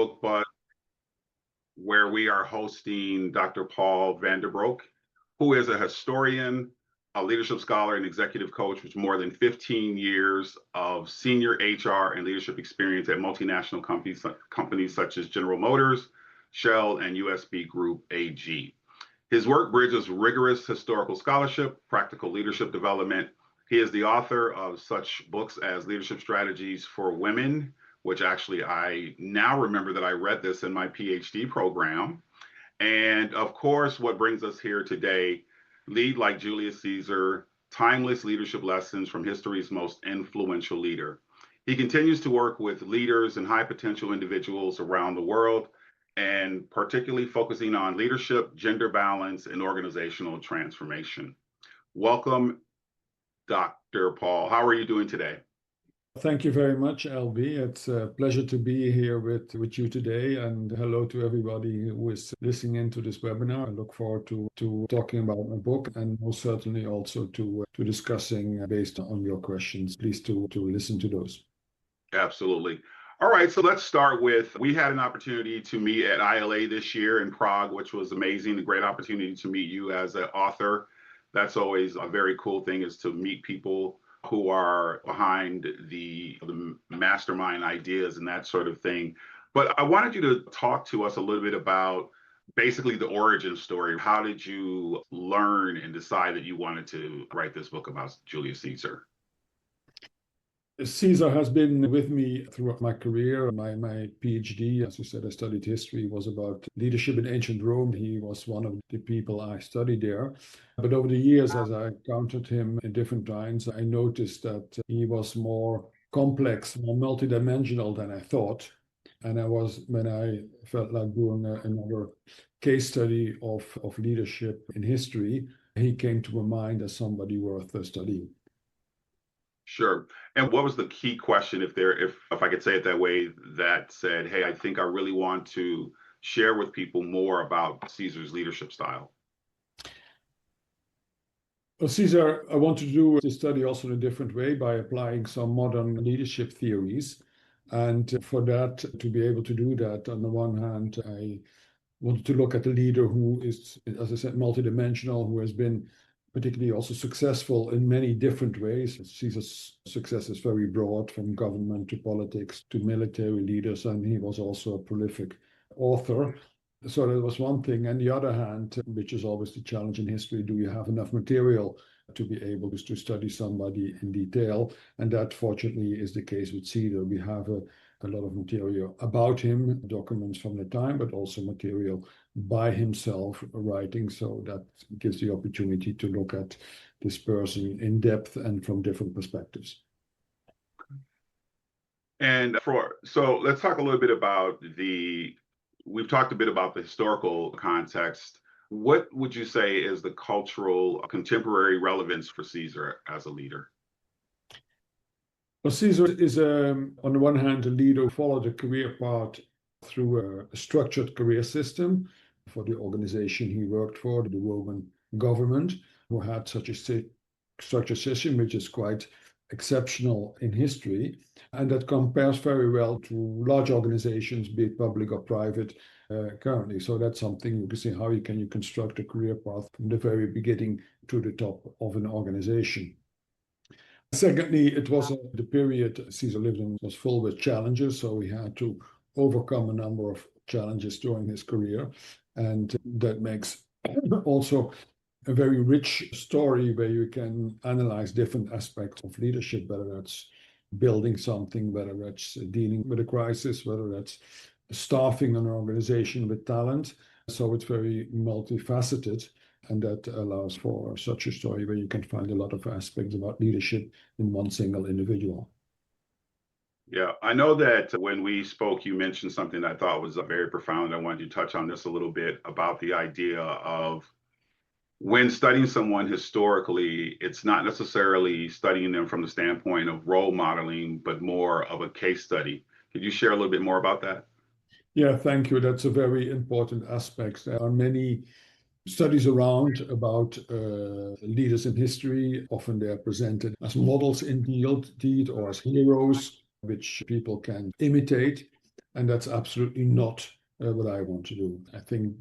Book Buzz, where we are hosting Dr. Paul Vanderbroek, who is a historian, a leadership scholar, and executive coach with more than 15 years of senior HR and leadership experience at multinational companies such as General Motors, Shell, and USB Group AG. His work bridges rigorous historical scholarship, practical leadership development. He is the author of such books as Leadership Strategies for Women, which actually I now remember that I read this in my PhD program. And of course, what brings us here today, Lead Like Julius Caesar, Timeless Leadership Lessons from History's Most Influential Leader. He continues to work with leaders and high potential individuals around the world, and particularly focusing on leadership, gender balance, and organizational transformation. Welcome, Dr. Paul. How are you doing today? Thank you very much, LB. It's a pleasure to be here with you today, and hello to everybody who is listening into this webinar. I look forward to talking about my book, and most certainly also to discussing based on your questions. Please to listen to those. Absolutely. All right, so let's start with, we had an opportunity to meet at ILA this year in Prague, which was amazing, a great opportunity to meet you as an author. That's always a very cool thing, is to meet people who are behind the mastermind ideas and that sort of thing. But I wanted you to talk to us a little bit about basically the origin story. How did you learn and decide that you wanted to write this book about Julius Caesar? Caesar has been with me throughout my career. My PhD, as you said, I studied history, was about leadership in ancient Rome. He was one of the people I studied there. But over the years, as I encountered him in different times, I noticed that he was more complex, more multidimensional than I thought. And when I felt like doing another case study of leadership in history, he came to my mind as somebody worth studying. Sure. And what was the key question, if I could say it that way, that said, hey, I think I really want to share with people more about Caesar's leadership style? Well, Caesar, I want to do the study also in a different way by applying some modern leadership theories. And for that, to be able to do that, on the one hand, I wanted to look at a leader who is, as I said, multidimensional, who has been particularly also successful in many different ways. Caesar's success is very broad, from government to politics to military leaders, and he was also a prolific author. So that was one thing. And the other hand, which is always the challenge in history, do you have enough material to be able to study somebody in detail? And that, fortunately, is the case with Caesar. We have a lot of material about him, documents from the time, but also material by himself writing. So that gives the opportunity to look at this person in depth and from different perspectives. And so let's talk a little bit about we've talked a bit about the historical context. What would you say is the cultural contemporary relevance for Caesar as a leader? Well, Caesar is, on the one hand, a leader who followed a career path through a structured career system for the organization he worked for, the Roman government, who had such a structured system, which is quite exceptional in history. And that compares very well to large organizations, be it public or private, currently. So that's something you can see, how you can construct a career path from the very beginning to the top of an organization. Secondly, it was the period Caesar lived in was full with challenges, so he had to overcome a number of challenges during his career. And that makes also a very rich story where you can analyze different aspects of leadership, whether that's building something, whether that's dealing with a crisis, whether that's staffing an organization with talent. So it's very multifaceted, and that allows for such a story where you can find a lot of aspects about leadership in one single individual. Yeah, I know that when we spoke, you mentioned something that I thought was very profound. I wanted you to touch on this a little bit about the idea of when studying someone historically, it's not necessarily studying them from the standpoint of role modeling, but more of a case study. Could you share a little bit more about that? Yeah, thank you. That's a very important aspect. There are many studies around about leaders in history. Often they are presented as models indeed, or as heroes, which people can imitate. And that's absolutely not what I want to do. I think,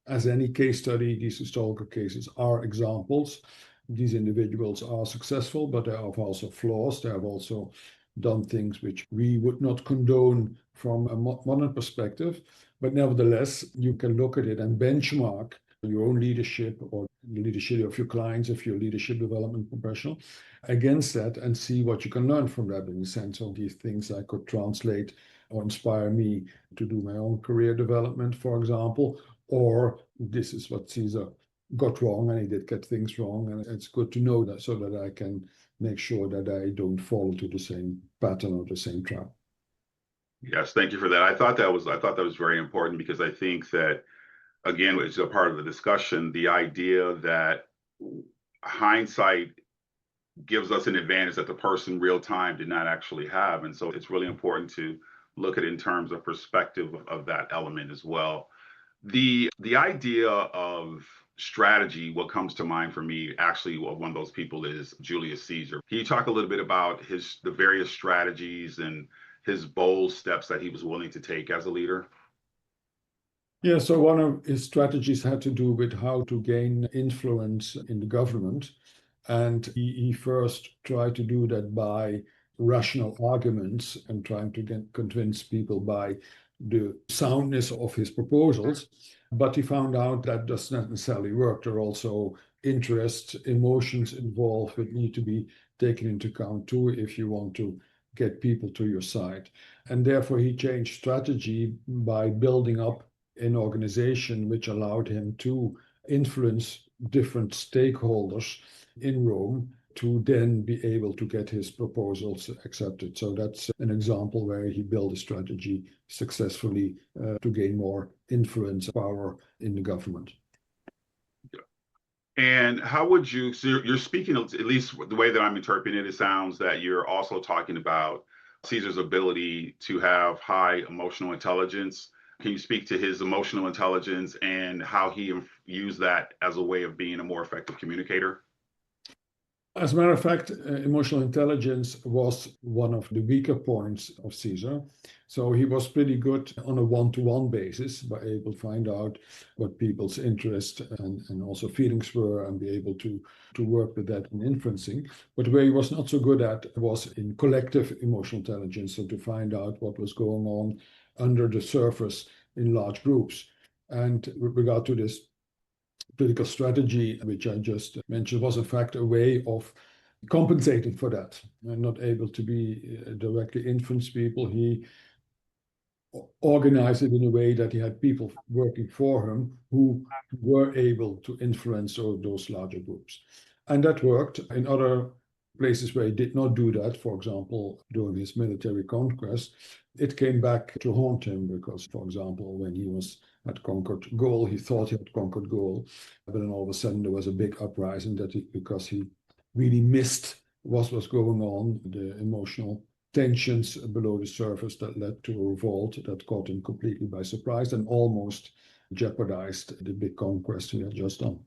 as any case study, these historical cases are examples. These individuals are successful, but they have also flaws. They have also done things which we would not condone from a modern perspective. But nevertheless, you can look at it and benchmark your own leadership or the leadership of your clients if you're a leadership development professional against that and see what you can learn from that in the sense of these things I could translate or inspire me to do my own career development, for example, or this is what Caesar got wrong and he did get things wrong. And it's good to know that so that I can make sure that I don't fall into the same pattern or the same trap. Yes, thank you for that. I thought that was very important because I think that, again, it's a part of the discussion, the idea that hindsight gives us an advantage that the person real time did not actually have. And so it's really important to look at it in terms of perspective of that element as well. The idea of strategy, what comes to mind for me, actually, one of those people is Julius Caesar. Can you talk a little bit about the various strategies and his bold steps that he was willing to take as a leader? Yeah, so one of his strategies had to do with how to gain influence in the government. And he first tried to do that by rational arguments and trying to convince people by the soundness of his proposals. But he found out that does not necessarily work. There are also interests, emotions involved that need to be taken into account too if you want to get people to your side. And therefore, he changed strategy by building up an organization which allowed him to influence different stakeholders in Rome to then be able to get his proposals accepted. So that's an example where he built a strategy successfully to gain more influence power in the government. And how would you, so you're speaking, at least the way that I'm interpreting it, it sounds that you're also talking about Caesar's ability to have high emotional intelligence. Can you speak to his emotional intelligence and how he used that as a way of being a more effective communicator? As a matter of fact, emotional intelligence was one of the weaker points of Caesar. So he was pretty good on a one-to-one basis, by able to find out what people's interests and also feelings were and be able to work with that in influencing. But where he was not so good at was in collective emotional intelligence, so to find out what was going on under the surface in large groups. And with regard to this political strategy, which I just mentioned, was in fact a way of compensating for that and not able to be directly influence people. He organized it in a way that he had people working for him who were able to influence those larger groups. And that worked. In other places where he did not do that, for example, during his military conquest, it came back to haunt him because, for example, when he had conquered Gaul, he thought he had conquered Gaul, but then all of a sudden there was a big uprising because he really missed what was going on, the emotional tensions below the surface that led to a revolt that caught him completely by surprise and almost jeopardized the big conquest he had just done.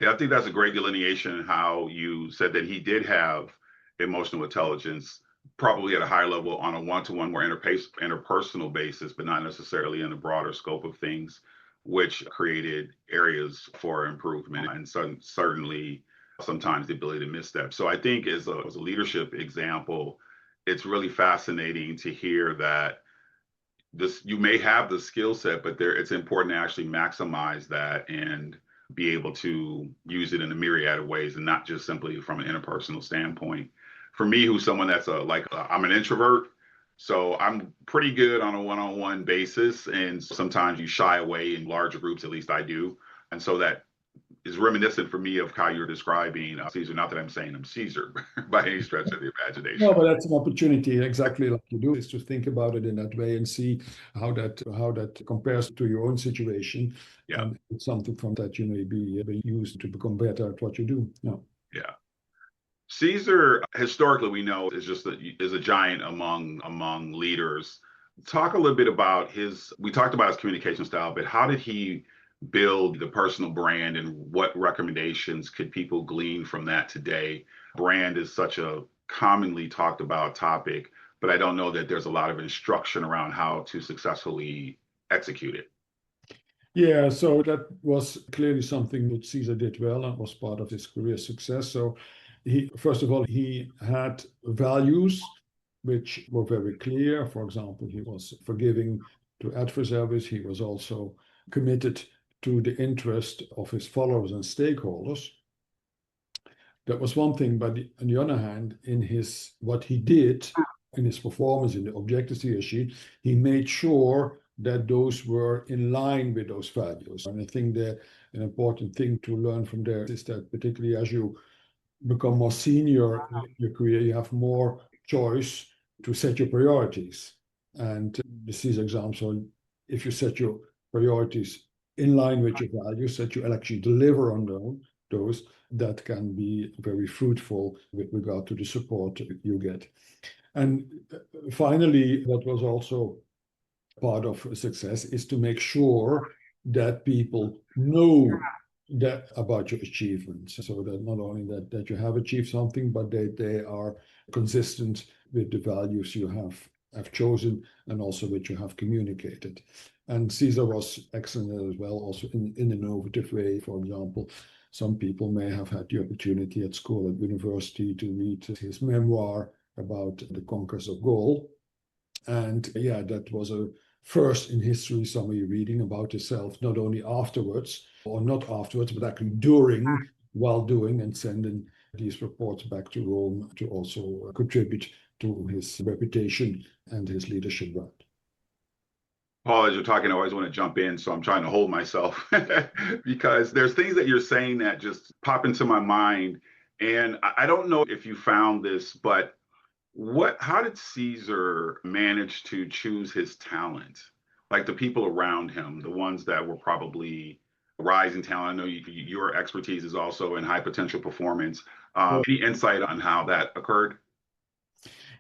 Yeah, I think that's a great delineation how you said that he did have emotional intelligence, probably at a high level on a one-to-one, more interpersonal basis, but not necessarily in the broader scope of things, which created areas for improvement and certainly sometimes the ability to misstep. So I think as a leadership example, it's really fascinating to hear that you may have the skill set, but it's important to actually maximize that and be able to use it in a myriad of ways and not just simply from an interpersonal standpoint. For me, who's someone that's I'm an introvert, so I'm pretty good on a one-on-one basis, and sometimes you shy away in larger groups, at least I do. And so that is reminiscent for me of how you're describing Caesar. Not that I'm saying I'm Caesar by any stretch of the imagination. No, but that's an opportunity, exactly like you do, is to think about it in that way and see how that compares to your own situation. Yeah. And it's something from that you may be used to become better at what you do. No. Yeah. Caesar, historically, we know is a giant among leaders. Talk a little bit about we talked about his communication style, but how did he build the personal brand and what recommendations could people glean from that today? Brand is such a commonly talked about topic, but I don't know that there's a lot of instruction around how to successfully execute it. Yeah, so that was clearly something that Caesar did well and was part of his career success. So he, first of all, he had values which were very clear. For example, he was forgiving to adversaries. He was also committed to the interest of his followers and stakeholders. That was one thing, but on the other hand, in his what he did in his performance in the objectives he achieved, he made sure that those were in line with those values. And I think that an important thing to learn from there is that particularly as you become more senior in your career, you have more choice to set your priorities. And this is example, if you set your priorities in line with your values, that you actually deliver on those, that can be very fruitful with regard to the support you get. And finally, what was also part of success is to make sure that people know that about your achievements, so that not only that you have achieved something, but they are consistent with the values you have chosen and also which you have communicated. And Caesar was excellent as well, also in an innovative way. For example, some people may have had the opportunity at school, at university, to read his memoir about the conquest of Gaul. And yeah, that was a first in history, somebody reading about himself, not only afterwards, or not afterwards, but actually during, while doing, and sending these reports back to Rome to also contribute to his reputation and his leadership brand. Paul, as you're talking, I always want to jump in, so I'm trying to hold myself because there's things that you're saying that just pop into my mind. And I don't know if you found this, but how did Caesar manage to choose his talent? Like the people around him, the ones that were probably rising talent. I know your expertise is also in high potential performance. Any insight on how that occurred?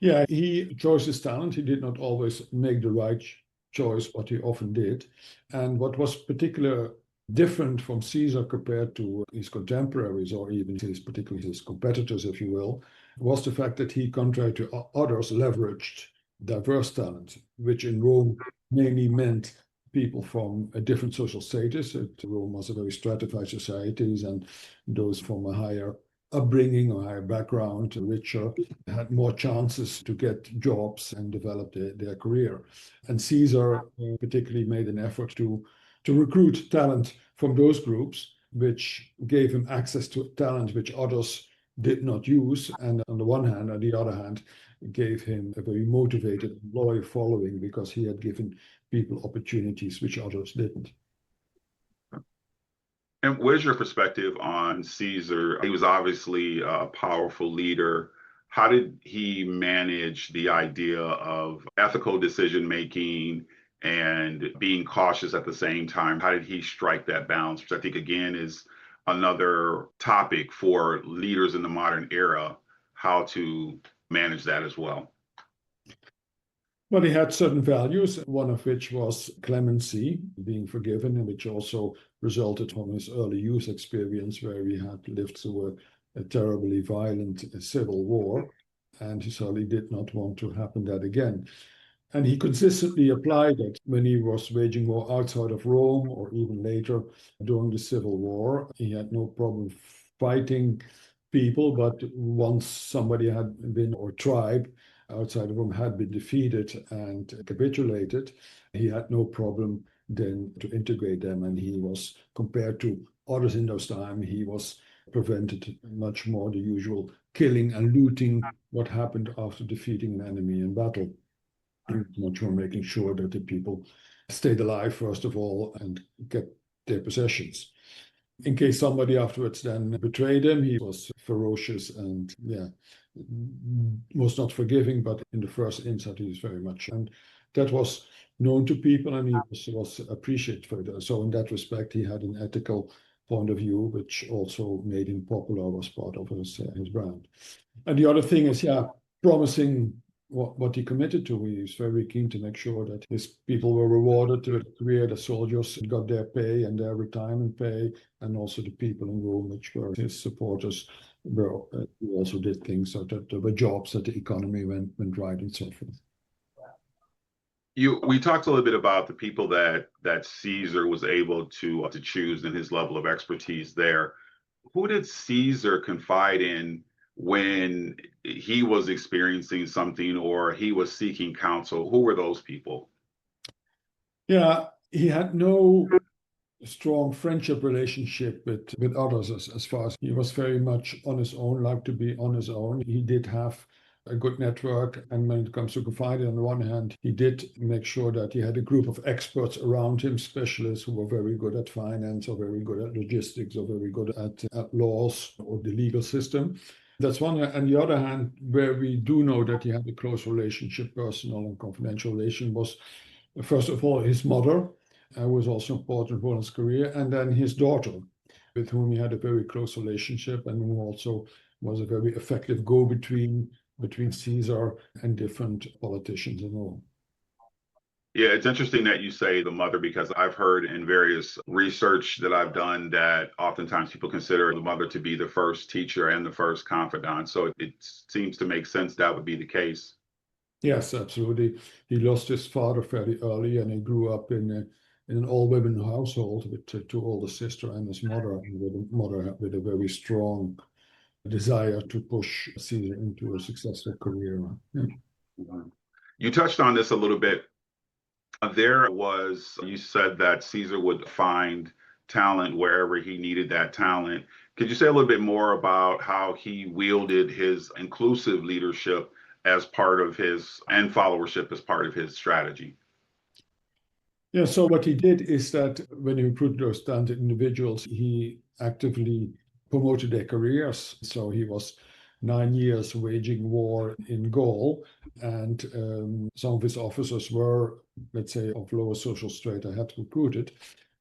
Yeah, he chose his talent. He did not always make the right choice, but he often did. And what was particularly different from Caesar compared to his contemporaries, or even particularly his competitors, if you will, was the fact that he, contrary to others, leveraged diverse talent, which in Rome mainly meant people from a different social status. Rome was a very stratified society, and those from a higher upbringing or higher background, richer, had more chances to get jobs and develop their career. And Caesar particularly made an effort to recruit talent from those groups, which gave him access to talent which others did not use. And on the one hand, on the other hand, gave him a very motivated, loyal following because he had given people opportunities which others didn't. And where's your perspective on Caesar? He was obviously a powerful leader. How did he manage the idea of ethical decision making and being cautious at the same time? How did he strike that balance? Which I think, again, is another topic for leaders in the modern era, how to manage that as well. Well, he had certain values, one of which was clemency, being forgiven, and which also resulted from his early youth experience where he had lived through a terribly violent civil war, and he certainly did not want to happen that again. And he consistently applied it when he was waging war outside of Rome or even later during the Civil War. He had no problem fighting people, but once somebody had been, or tribe outside of Rome had been defeated and capitulated, he had no problem then to integrate them. And he was, compared to others in those times, he was prevented much more the usual killing and looting what happened after defeating an enemy in battle. He was much more making sure that the people stayed alive, first of all, and kept their possessions. In case somebody afterwards then betrayed him, he was ferocious and, yeah, was not forgiving, but in the first instance, he was very much. And that was known to people, and he was appreciated for that. So in that respect, he had an ethical point of view, which also made him popular, was part of his brand. And the other thing is, yeah, promising what he committed to. He was very keen to make sure that his people were rewarded with a career, the soldiers got their pay and their retirement pay, and also the people in Rome, which were his supporters, were, he also did things so that there were jobs, that the economy went right, and so forth. We talked a little bit about the people that Caesar was able to choose and his level of expertise there. Who did Caesar confide in when he was experiencing something or he was seeking counsel? Who were those people? Yeah, he had no strong friendship relationship with others as far as he was very much on his own, liked to be on his own. He did have a good network, and when it comes to confiding, on the one hand, he did make sure that he had a group of experts around him, specialists who were very good at finance or very good at logistics or very good at laws or the legal system. That's one. And the other hand, where we do know that he had a close relationship, personal and confidential relation, was first of all his mother, was also important for his career, and then his daughter, with whom he had a very close relationship and who also was a very effective go-between between Caesar and different politicians and all. Yeah, it's interesting that you say the mother, because I've heard in various research that I've done that oftentimes people consider the mother to be the first teacher and the first confidant. So it seems to make sense that would be the case. Yes, absolutely. He lost his father very early, and he grew up in an all-women household with two older sisters and his mother, and with a mother with a very strong desire to push Caesar into a successful career. Yeah. Mhm. You touched on this a little bit. You said that Caesar would find talent wherever he needed that talent. Could you say a little bit more about how he wielded his inclusive leadership as part of his and followership as part of his strategy? Yeah, so what he did is that when he recruited those talented individuals, he actively promoted their careers. So he was 9 years waging war in Gaul, and some of his officers were, let's say, of lower social strata, had recruited.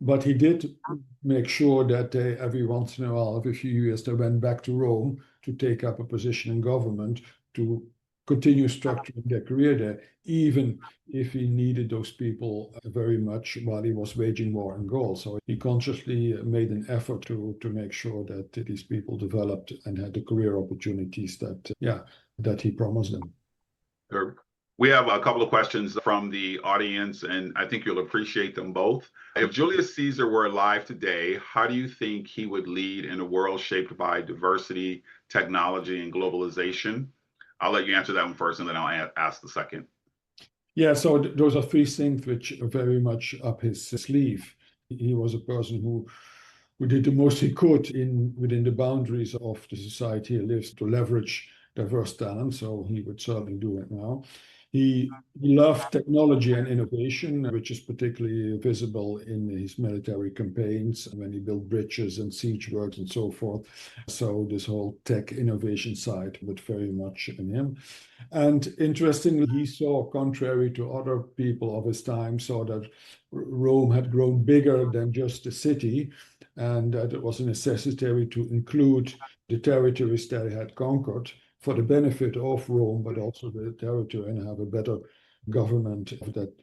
But he did make sure that they, every once in a while, every few years, they went back to Rome to take up a position in government to continue structuring their career there, even if he needed those people very much while he was waging war in Gaul. So he consciously made an effort to make sure that these people developed and had the career opportunities that he promised them. Sure. We have a couple of questions from the audience, and I think you'll appreciate them both. If Julius Caesar were alive today, how do you think he would lead in a world shaped by diversity, technology, and globalization? I'll let you answer that one first, and then I'll ask the second. Yeah, so those are three things which are very much up his sleeve. He was a person who did the most he could within the boundaries of the society he lives to leverage diverse talent. So he would certainly do it now. He loved technology and innovation, which is particularly visible in his military campaigns when he built bridges and siege works and so forth. So this whole tech innovation side was very much in him. And interestingly, he saw, contrary to other people of his time, saw that Rome had grown bigger than just a city, and that it was a necessity to include the territories that it had conquered for the benefit of Rome, but also the territory, and have a better government of that,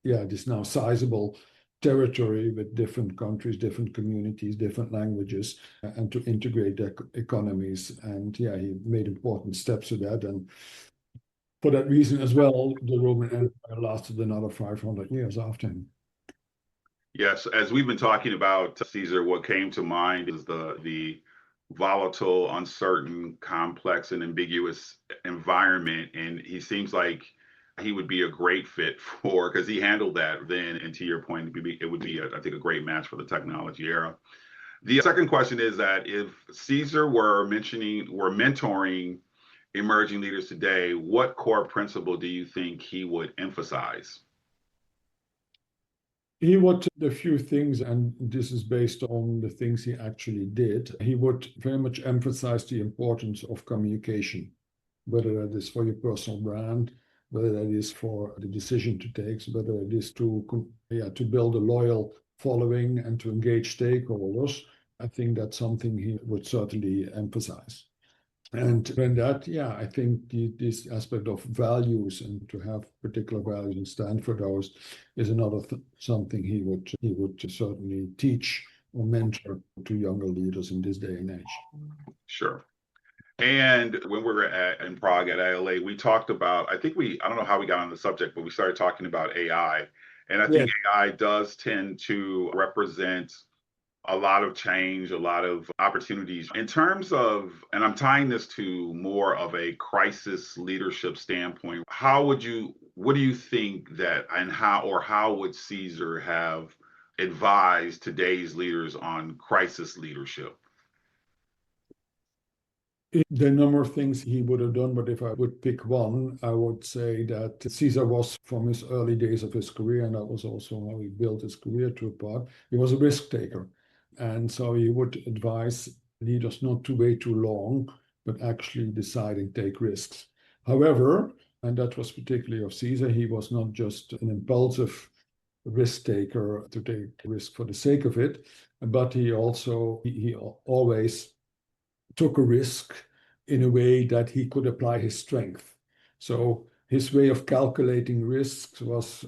this now sizable territory with different countries, different communities, different languages, and to integrate their economies. And he made important steps to that. And for that reason as well, the Roman Empire lasted another 500 years after him. Yes, as we've been talking about Caesar, what came to mind is the volatile, uncertain, complex, and ambiguous environment. And he seems like he would be a great fit for, because he handled that then. And to your point, it would be, I think, a great match for the technology era. The second question is that if Caesar were mentoring emerging leaders today, what core principle do you think he would emphasize? He would a few things, and this is based on the things he actually did. He would very much emphasize the importance of communication, whether that is for your personal brand, whether that is for the decision to take, whether it is to build a loyal following and to engage stakeholders. I think that's something he would certainly emphasize. And when that, yeah, I think this aspect of values and to have particular values and stand for those is another something he would certainly teach or mentor to younger leaders in this day and age. Sure. And when we were in Prague at ILA, we talked about, I don't know how we got on the subject, but we started talking about AI. And I think AI does tend to represent a lot of change, a lot of opportunities in terms of, and I'm tying this to more of a crisis leadership standpoint. What do you think that, and how would Caesar have advised today's leaders on crisis leadership? The number of things he would have done, but if I would pick one, I would say that Caesar was, from his early days of his career, and that was also how he built his career to a part, he was a risk taker. And so he would advise leaders not to wait too long, but actually decide and take risks. However, and that was particularly of Caesar, he was not just an impulsive risk taker to take risk for the sake of it, but he always took a risk in a way that he could apply his strength. So his way of calculating risks was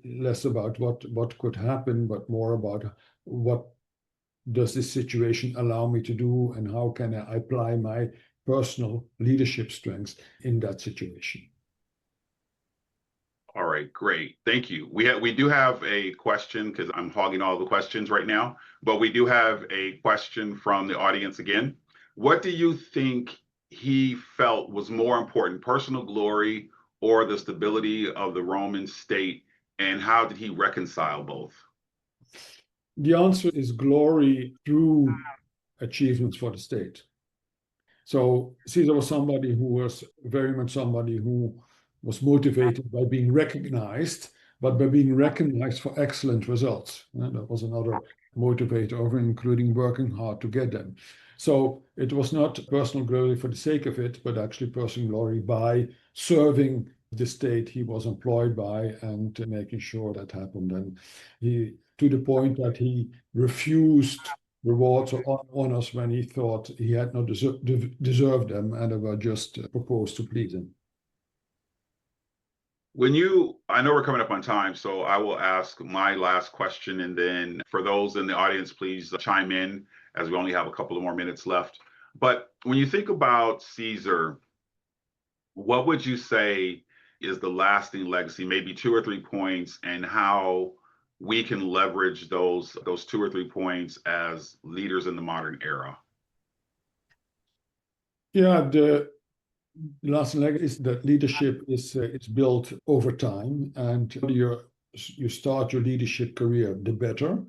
less about what could happen, but more about what does this situation allow me to do and how can I apply my personal leadership strengths in that situation. All right, great. Thank you. We do have a question because I'm hogging all the questions right now, but we do have a question from the audience again. What do you think he felt was more important, personal glory or the stability of the Roman state, and how did he reconcile both? The answer is glory through achievements for the state. So Caesar was somebody who was very much somebody who was motivated by being recognized, but by being recognized for excellent results. And that was another motivator, including working hard to get them. So it was not personal glory for the sake of it, but actually personal glory by serving the state he was employed by and making sure that happened. And he, to the point that he refused rewards or honors when he thought he had not deserved them and they were just proposed to please him. I know we're coming up on time, so I will ask my last question, and then for those in the audience, please chime in as we only have a couple of more minutes left. But when you think about Caesar, what would you say is the lasting legacy, maybe 2 or 3 points, and how we can leverage those 2 or 3 points as leaders in the modern era? Yeah, the lasting legacy is that leadership is it's built over time, and the earlier you start your leadership career, the better.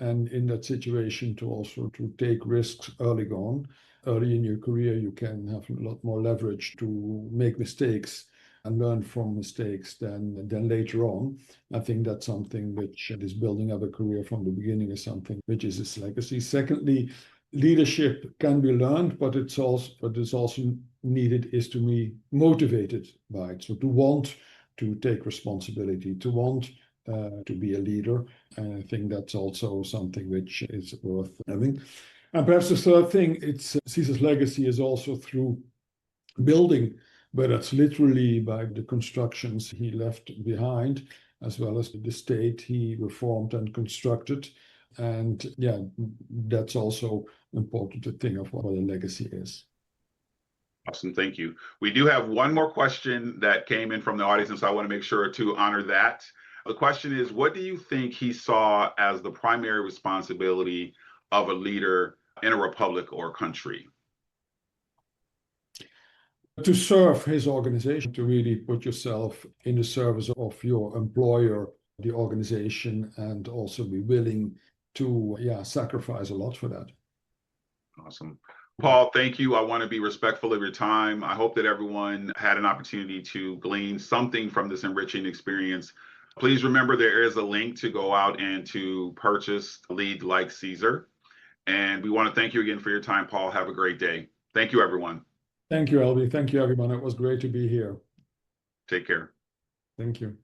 And in that situation, to take risks early on. Early in your career, you can have a lot more leverage to make mistakes and learn from mistakes than later on. I think that's something which is building up a career from the beginning is something which is its legacy. Secondly, leadership can be learned, but it's also needed is to be motivated by it. So to want to take responsibility, to want to be a leader. And I think that's also something which is worth having. And perhaps the third thing, it's Caesar's legacy is also through building, but that's literally by the constructions he left behind, as well as the state he reformed and constructed. And yeah, that's also important to think of what a legacy is. Awesome, thank you. We do have one more question that came in from the audience, and so I want to make sure to honor that. The question is, what do you think he saw as the primary responsibility of a leader in a republic or country? To serve his organization, to really put yourself in the service of your employer, the organization, and also be willing to sacrifice a lot for that. Awesome. Paul, thank you. I want to be respectful of your time. I hope that everyone had an opportunity to glean something from this enriching experience. Please remember there is a link to go out and to purchase Lead Like Caesar. And we want to thank you again for your time, Paul. Have a great day. Thank you, everyone. Thank you, Albie. Thank you, everyone. It was great to be here. Take care. Thank you.